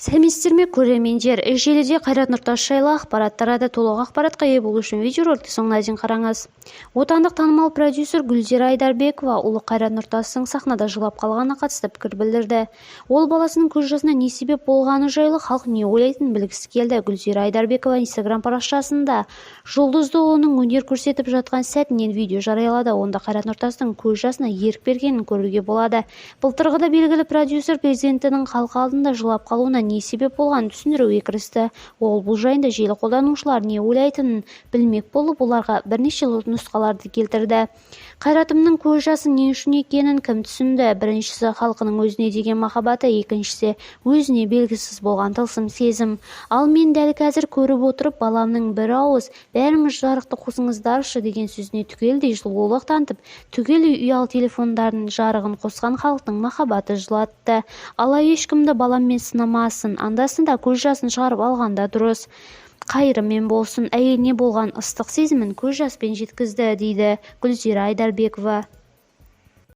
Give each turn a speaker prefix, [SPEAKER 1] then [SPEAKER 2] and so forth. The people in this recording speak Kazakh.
[SPEAKER 1] Сәлеметсіздер ме көрермендер, желіде Қайрат Нұртас жайлы ақпарат тарады. Толық ақпаратқа ие болу үшін видеороликті соңына дейін қараңыз. Отандық танымал продюсер Гүлзира Айдарбекова ұлы Қайрат Нұртастың сахнада жылап қалғанына қатысты пікір білдірді. Ол баласының көз жасына не себеп болғаны жайлы халық не ойлайтынын білгісі келді. Гүлзира Айдарбекова Instagram парақшасында жұлдызды ұлының өнер көрсетіп жатқан сәтінен видео жариялады. Онда Қайрат Нұртастың көз жасына ерік бергенін көруге болады. Былтырғыда белгілі продюсер президентінің халық алдында жылап қалуына не себеп болғанын түсіндіруге кірісті. Ол бұл жайында желі қолданушылар не ойлайтынын білмек болып, оларға бірнеше нұсқаларды келтірді. Қайратымның көз жасы не үшін екенін кім түсінді? Біріншісі халқының өзіне деген махаббаты, екіншісі өзіне белгісіз болған тылсым сезім. Ал мен дәл қазір көріп отырып, баламның бір ауыз бәріңіз жарықты қосыңыздаршы деген сөзіне түгелдей жылулық танытып, түгелдей ұялы телефондардың жарығын қосқан халықтың махаббаты жылатты. Алла ешкімді баламмен сынамасын, анда-санда көз жасын шығарып алғанда дұрыс. Қайырымен болсын, әйеліне болған ыстық сезімін көз жаспен жеткізді, дейді Гүлзира Айдарбекова.